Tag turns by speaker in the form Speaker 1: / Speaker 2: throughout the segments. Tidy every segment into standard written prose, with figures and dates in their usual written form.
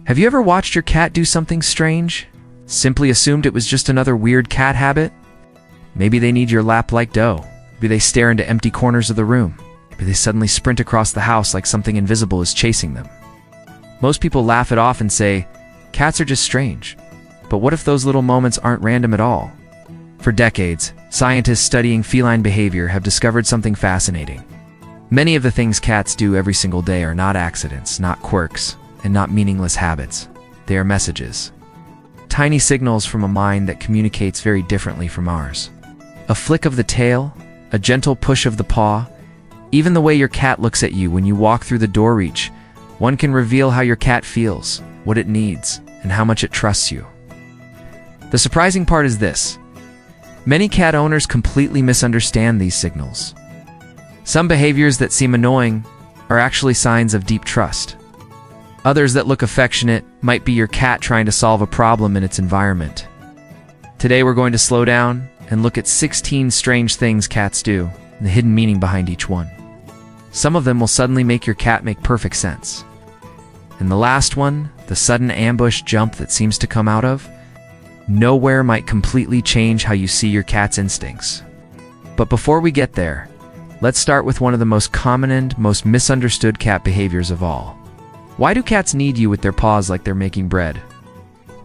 Speaker 1: Have you ever watched your cat do something strange? Simply assumed it was just another weird cat habit? Maybe they need your lap like dough. Maybe they stare into empty corners of the room. Maybe they suddenly sprint across the house like something invisible is chasing them. Most people laugh it off and say, cats are just strange. But what if those little moments aren't random at all? For decades, scientists studying feline behavior have discovered something fascinating. Many of the things cats do every single day are not accidents, not quirks, and not meaningless habits. They are messages. Tiny signals from a mind that communicates very differently from ours. A flick of the tail, a gentle push of the paw, even the way your cat looks at you when you walk through the door reach, one can reveal how your cat feels, what it needs, and how much it trusts you. The surprising part is this. Many cat owners completely misunderstand these signals. Some behaviors that seem annoying are actually signs of deep trust. Others that look affectionate might be your cat trying to solve a problem in its environment. Today we're going to slow down and look at 16 strange things cats do and the hidden meaning behind each one. Some of them will suddenly make your cat make perfect sense. And the last one, the sudden ambush jump that seems to come out of nowhere, might completely change how you see your cat's instincts. But before we get there, let's start with one of the most common and most misunderstood cat behaviors of all. Why do cats need you with their paws like they're making bread?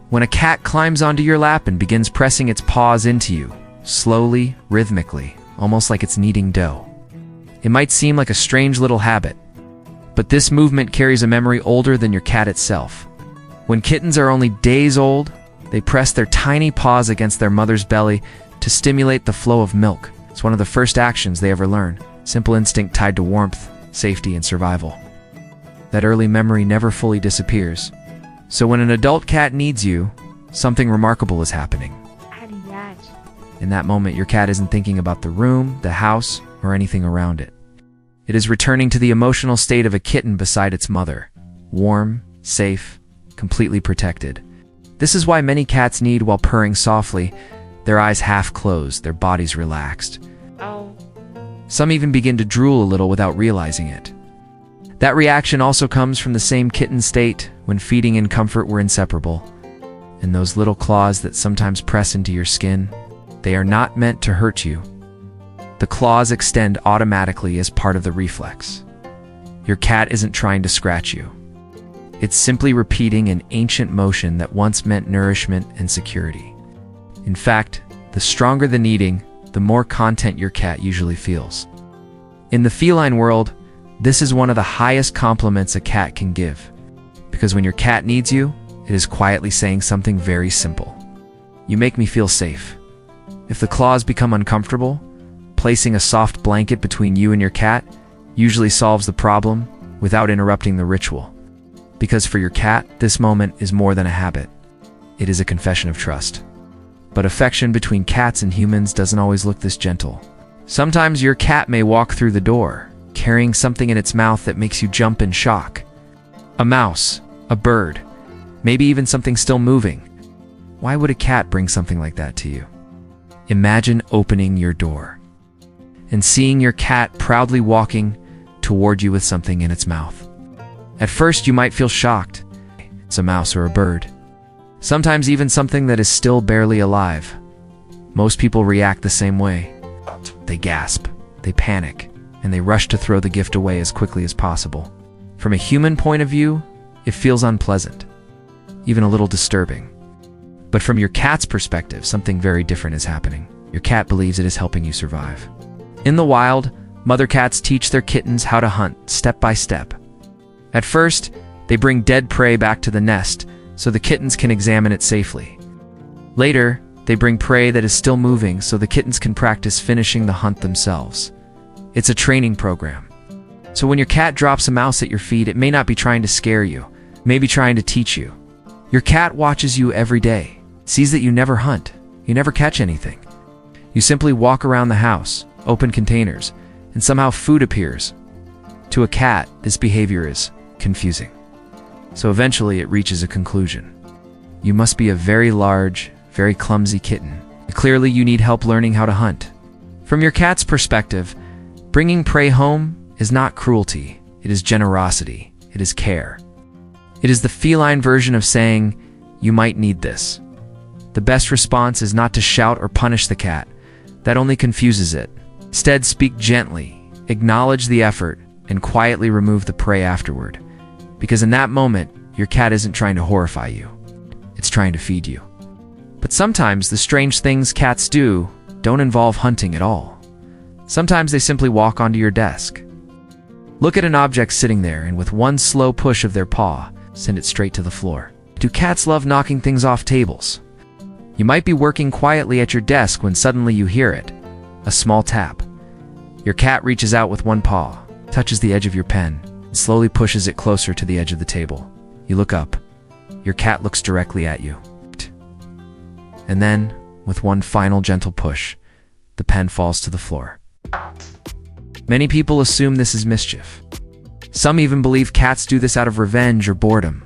Speaker 1: When a cat climbs onto your lap and begins pressing its paws into you, slowly, rhythmically, almost like it's kneading dough. It might seem like a strange little habit, but this movement carries a memory older than your cat itself. When kittens are only days old, they press their tiny paws against their mother's belly to stimulate the flow of milk. It's one of the first actions they ever learn, simple instinct tied to warmth, safety, and survival. That early memory never fully disappears. So when an adult cat needs you, something remarkable is happening. In that moment, your cat isn't thinking about the room, the house, or anything around it. It is returning to the emotional state of a kitten beside its mother, warm, safe, completely protected. This is why many cats need while purring softly, their eyes half closed, their bodies relaxed. Some even begin to drool a little without realizing it. That reaction also comes from the same kitten state when feeding and comfort were inseparable. And those little claws that sometimes press into your skin, they are not meant to hurt you. The claws extend automatically as part of the reflex. Your cat isn't trying to scratch you. It's simply repeating an ancient motion that once meant nourishment and security. In fact, the stronger the kneading, the more content your cat usually feels. In the feline world, this is one of the highest compliments a cat can give. Because when your cat needs you, it is quietly saying something very simple. You make me feel safe. If the claws become uncomfortable, placing a soft blanket between you and your cat usually solves the problem without interrupting the ritual. Because for your cat, this moment is more than a habit. It is a confession of trust. But affection between cats and humans doesn't always look this gentle. Sometimes your cat may walk through the door, carrying something in its mouth that makes you jump in shock. A mouse, a bird, maybe even something still moving. Why would a cat bring something like that to you? Imagine opening your door and seeing your cat proudly walking toward you with something in its mouth. At first, you might feel shocked. It's a mouse or a bird. Sometimes even something that is still barely alive. Most people react the same way. They gasp, they panic, and they rush to throw the gift away as quickly as possible. From a human point of view, it feels unpleasant, even a little disturbing. But from your cat's perspective, something very different is happening. Your cat believes it is helping you survive. In the wild, mother cats teach their kittens how to hunt step by step. At first, they bring dead prey back to the nest so the kittens can examine it safely. Later, they bring prey that is still moving so the kittens can practice finishing the hunt themselves. It's a training program. So when your cat drops a mouse at your feet, it may not be trying to scare you, it may be trying to teach you. Your cat watches you every day, sees that you never hunt, you never catch anything. You simply walk around the house, open containers, and somehow food appears. To a cat, this behavior is confusing. So eventually it reaches a conclusion. You must be a very large, very clumsy kitten. Clearly you need help learning how to hunt. From your cat's perspective, bringing prey home is not cruelty, it is generosity, it is care. It is the feline version of saying, "You might need this." The best response is not to shout or punish the cat. That only confuses it. Instead, speak gently, acknowledge the effort, and quietly remove the prey afterward. Because in that moment, your cat isn't trying to horrify you. It's trying to feed you. But sometimes the strange things cats do don't involve hunting at all. Sometimes they simply walk onto your desk. Look at an object sitting there and with one slow push of their paw, send it straight to the floor. Do cats love knocking things off tables? You might be working quietly at your desk when suddenly you hear it. A small tap. Your cat reaches out with one paw, touches the edge of your pen, and slowly pushes it closer to the edge of the table. You look up. Your cat looks directly at you. And then, with one final gentle push, the pen falls to the floor. Many people assume this is mischief. Some even believe cats do this out of revenge or boredom.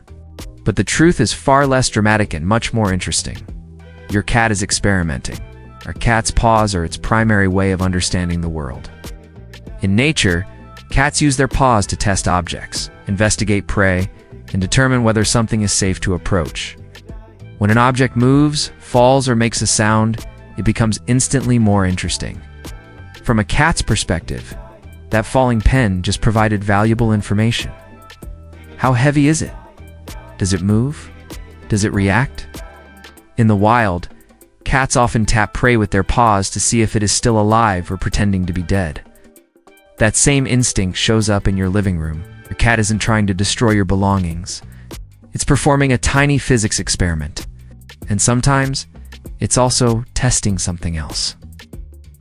Speaker 1: But the truth is far less dramatic and much more interesting. Your cat is experimenting. Our cat's paws are its primary way of understanding the world. In nature, cats use their paws to test objects, investigate prey, and determine whether something is safe to approach. When an object moves, falls, or makes a sound, it becomes instantly more interesting. From a cat's perspective, that falling pen just provided valuable information. How heavy is it? Does it move? Does it react? In the wild, cats often tap prey with their paws to see if it is still alive or pretending to be dead. That same instinct shows up in your living room. Your cat isn't trying to destroy your belongings. It's performing a tiny physics experiment. And sometimes, it's also testing something else.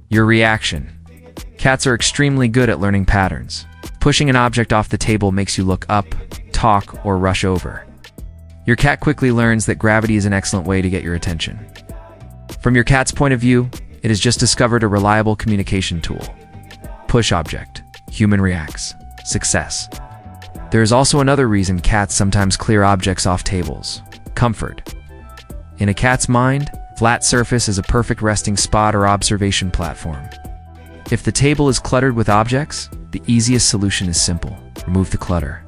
Speaker 1: Your reaction. Cats are extremely good at learning patterns. Pushing an object off the table makes you look up, talk, or rush over. Your cat quickly learns that gravity is an excellent way to get your attention. From your cat's point of view, it has just discovered a reliable communication tool. Push object. Human reacts. Success. There is also another reason cats sometimes clear objects off tables. Comfort. In a cat's mind, flat surface is a perfect resting spot or observation platform. If the table is cluttered with objects, the easiest solution is simple. Remove the clutter.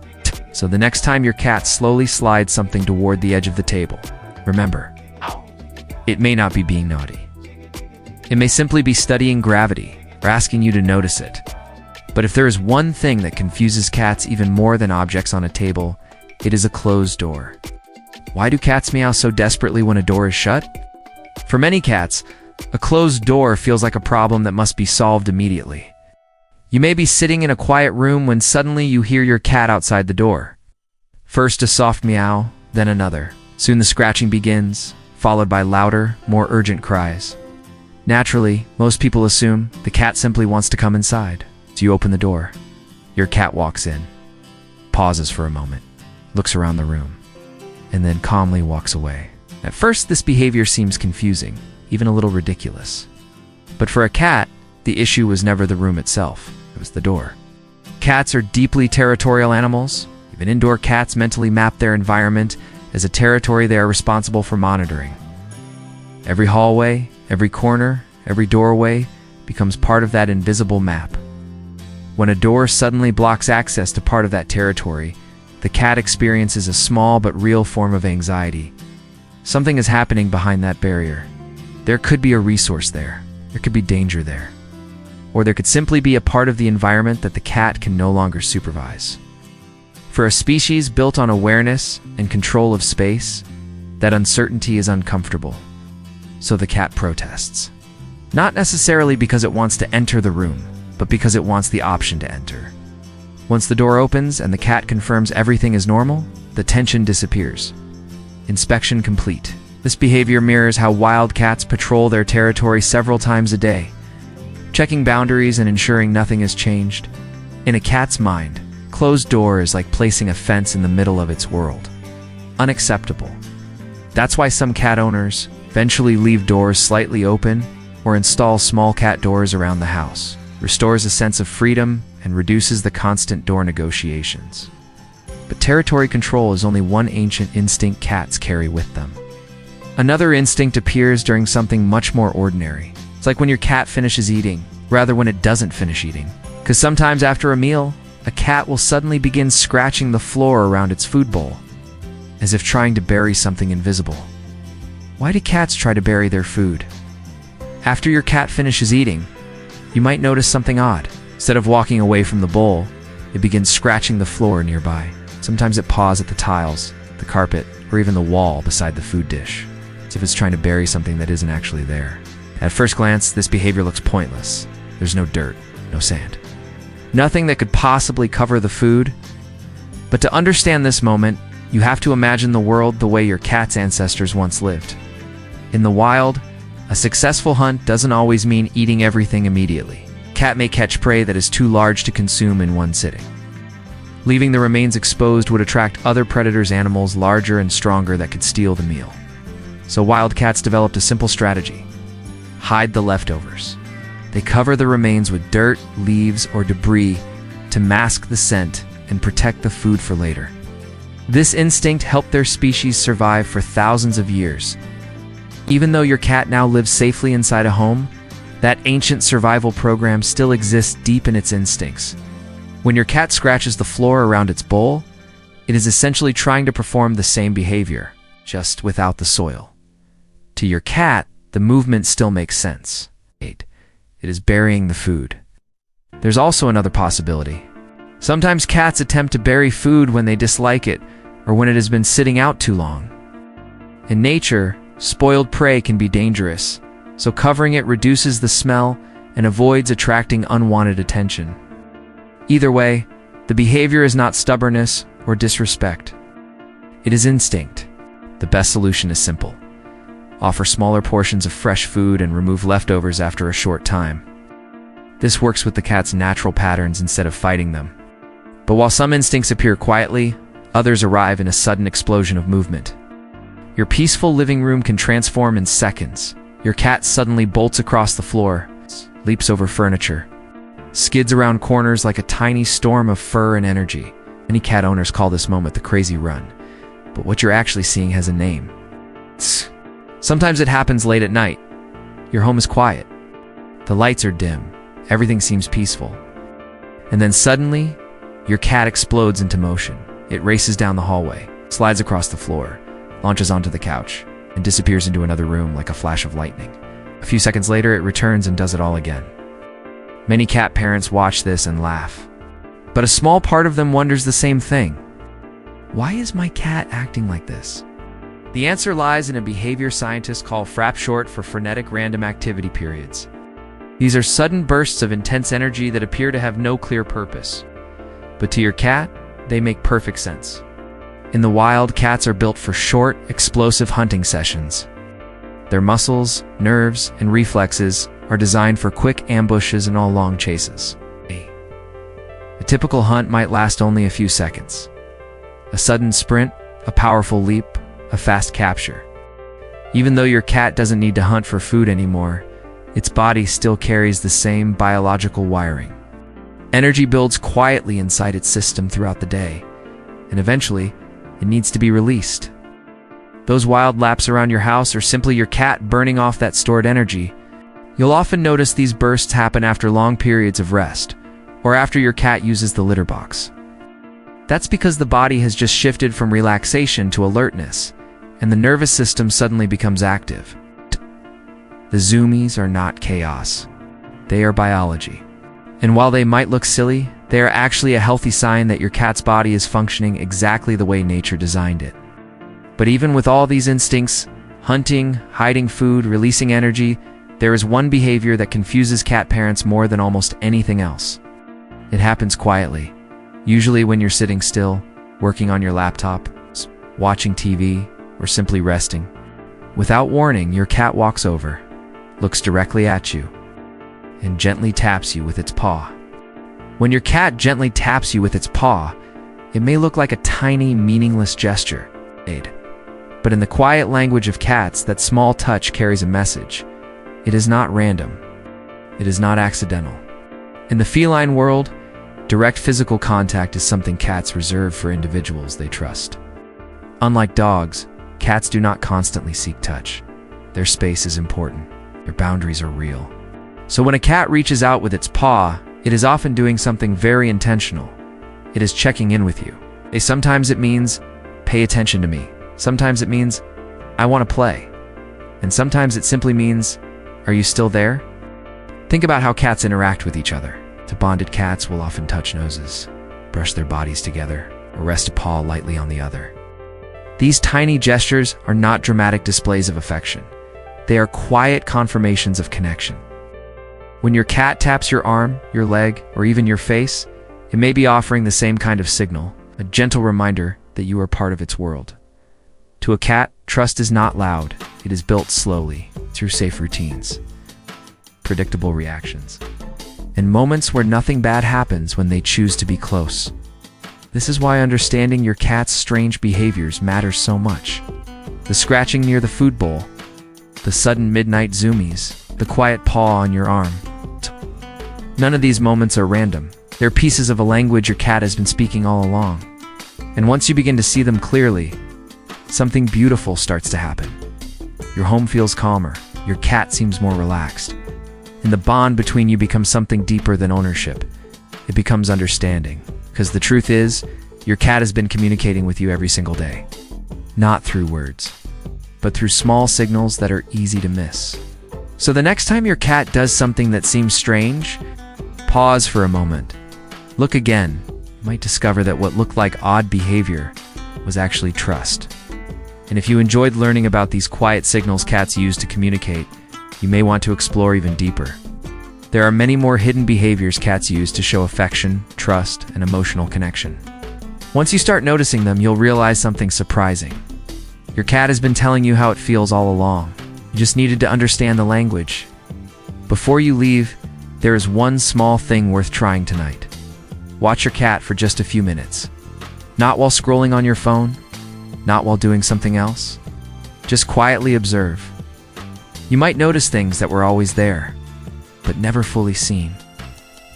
Speaker 1: So the next time your cat slowly slides something toward the edge of the table, remember, it may not be being naughty. It may simply be studying gravity or asking you to notice it. But if there is one thing that confuses cats even more than objects on a table, it is a closed door. Why do cats meow so desperately when a door is shut? For many cats, a closed door feels like a problem that must be solved immediately. You may be sitting in a quiet room when suddenly you hear your cat outside the door. First a soft meow, then another. Soon the scratching begins, followed by louder, more urgent cries. Naturally, most people assume the cat simply wants to come inside. So you open the door. Your cat walks in, pauses for a moment, looks around the room, and then calmly walks away. At first, this behavior seems confusing, even a little ridiculous. But for a cat, the issue was never the room itself, it was the door. Cats are deeply territorial animals. Even indoor cats mentally map their environment as a territory they are responsible for monitoring. Every hallway, every corner, every doorway becomes part of that invisible map. When a door suddenly blocks access to part of that territory, the cat experiences a small but real form of anxiety. Something is happening behind that barrier. There could be a resource there. There could be danger there. Or there could simply be a part of the environment that the cat can no longer supervise. For a species built on awareness and control of space, that uncertainty is uncomfortable. So the cat protests. Not necessarily because it wants to enter the room, but because it wants the option to enter. Once the door opens and the cat confirms everything is normal, the tension disappears. Inspection complete. This behavior mirrors how wild cats patrol their territory several times a day, checking boundaries and ensuring nothing has changed. In a cat's mind, closed door is like placing a fence in the middle of its world. Unacceptable. That's why some cat owners eventually leave doors slightly open or install small cat doors around the house. Restores a sense of freedom and reduces the constant door negotiations. But territory control is only one ancient instinct cats carry with them. Another instinct appears during something much more ordinary. It's like when your cat finishes eating, rather when it doesn't finish eating. Because sometimes after a meal, a cat will suddenly begin scratching the floor around its food bowl. as if trying to bury something invisible. Why do cats try to bury their food? After your cat finishes eating, you might notice something odd. Instead of walking away from the bowl, it begins scratching the floor nearby. Sometimes it paws at the tiles, the carpet, or even the wall beside the food dish, as if it's trying to bury something that isn't actually there. At first glance, this behavior looks pointless. There's no dirt, no sand, nothing that could possibly cover the food. But to understand this moment, you have to imagine the world the way your cat's ancestors once lived. In the wild, a successful hunt doesn't always mean eating everything immediately. A cat may catch prey that is too large to consume in one sitting. Leaving the remains exposed would attract other predators, animals larger and stronger that could steal the meal. So wild cats developed a simple strategy: hide the leftovers. They cover the remains with dirt, leaves, or debris to mask the scent and protect the food for later. This instinct helped their species survive for thousands of years. Even though your cat now lives safely inside a home, that ancient survival program still exists deep in its instincts. When your cat scratches the floor around its bowl, it is essentially trying to perform the same behavior, just without the soil. To your cat, the movement still makes sense. It is burying the food. There's also another possibility. Sometimes cats attempt to bury food when they dislike it or when it has been sitting out too long. In nature, spoiled prey can be dangerous, so covering it reduces the smell and avoids attracting unwanted attention. Either way, the behavior is not stubbornness or disrespect. It is instinct. The best solution is simple: offer smaller portions of fresh food and remove leftovers after a short time. This works with the cat's natural patterns instead of fighting them. But while some instincts appear quietly, others arrive in a sudden explosion of movement. Your peaceful living room can transform in seconds. Your cat suddenly bolts across the floor, leaps over furniture, skids around corners like a tiny storm of fur and energy. Many cat owners call this moment the crazy run, but what you're actually seeing has a name. Sometimes it happens late at night. Your home is quiet. The lights are dim. Everything seems peaceful. And then suddenly, your cat explodes into motion. It races down the hallway, slides across the floor, launches onto the couch, and disappears into another room like a flash of lightning. A few seconds later, it returns and does it all again. Many cat parents watch this and laugh. But a small part of them wonders the same thing. Why is my cat acting like this? The answer lies in a behavior scientists call FRAP, short for frenetic random activity periods. These are sudden bursts of intense energy that appear to have no clear purpose. But to your cat, they make perfect sense. In the wild, cats are built for short, explosive hunting sessions. Their muscles, nerves, and reflexes are designed for quick ambushes and all long chases. A typical hunt might last only a few seconds. A sudden sprint, a powerful leap, a fast capture. Even though your cat doesn't need to hunt for food anymore, its body still carries the same biological wiring. Energy builds quietly inside its system throughout the day, and eventually, it needs to be released. Those wild laps around your house are simply your cat burning off that stored energy. You'll often notice these bursts happen after long periods of rest, or after your cat uses the litter box. That's because the body has just shifted from relaxation to alertness, and the nervous system suddenly becomes active. The zoomies are not chaos. They are biology. And while they might look silly, they are actually a healthy sign that your cat's body is functioning exactly the way nature designed it. But even with all these instincts, hunting, hiding food, releasing energy, there is one behavior that confuses cat parents more than almost anything else. It happens quietly, usually when you're sitting still, working on your laptop, watching TV, or simply resting. Without warning, your cat walks over, looks directly at you, and gently taps you with its paw. When your cat gently taps you with its paw, it may look like a tiny, meaningless gesture, but in the quiet language of cats, that small touch carries a message. It is not random. It is not accidental. In the feline world, direct physical contact is something cats reserve for individuals they trust. Unlike dogs, cats do not constantly seek touch. Their space is important. Their boundaries are real. So when a cat reaches out with its paw, it is often doing something very intentional. It is checking in with you. Sometimes it means, pay attention to me. Sometimes it means, I want to play. And sometimes it simply means, are you still there? Think about how cats interact with each other. Two bonded cats will often touch noses, brush their bodies together, or rest a paw lightly on the other. These tiny gestures are not dramatic displays of affection. They are quiet confirmations of connection. When your cat taps your arm, your leg, or even your face, it may be offering the same kind of signal, a gentle reminder that you are part of its world. To a cat, trust is not loud. It is built slowly, through safe routines, predictable reactions, and moments where nothing bad happens when they choose to be close. This is why understanding your cat's strange behaviors matters so much. The scratching near the food bowl, the sudden midnight zoomies, the quiet paw on your arm. None of these moments are random. They're pieces of a language your cat has been speaking all along. And once you begin to see them clearly, something beautiful starts to happen. Your home feels calmer, your cat seems more relaxed, and the bond between you becomes something deeper than ownership. It becomes understanding. Because the truth is, your cat has been communicating with you every single day. Not through words, but through small signals that are easy to miss. So the next time your cat does something that seems strange, pause for a moment. Look again. You might discover that what looked like odd behavior was actually trust. And if you enjoyed learning about these quiet signals cats use to communicate, you may want to explore even deeper. There are many more hidden behaviors cats use to show affection, trust, and emotional connection. Once you start noticing them, you'll realize something surprising. Your cat has been telling you how it feels all along. You just needed to understand the language. Before you leave, there is one small thing worth trying tonight. Watch your cat for just a few minutes. Not while scrolling on your phone, not while doing something else. Just quietly observe. You might notice things that were always there, but never fully seen.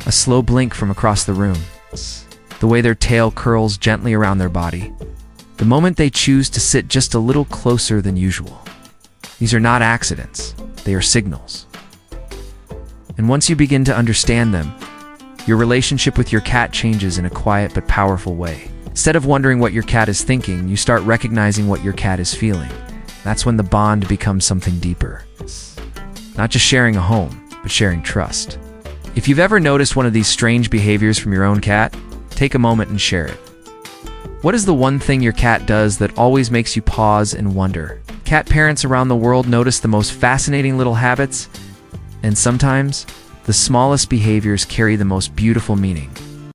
Speaker 1: A slow blink from across the room, the way their tail curls gently around their body, the moment they choose to sit just a little closer than usual. These are not accidents, they are signals. And once you begin to understand them, your relationship with your cat changes in a quiet but powerful way. Instead of wondering what your cat is thinking, you start recognizing what your cat is feeling. That's when the bond becomes something deeper. Not just sharing a home, but sharing trust. If you've ever noticed one of these strange behaviors from your own cat, take a moment and share it. What is the one thing your cat does that always makes you pause and wonder? Cat parents around the world notice the most fascinating little habits, and sometimes, the smallest behaviors carry the most beautiful meaning.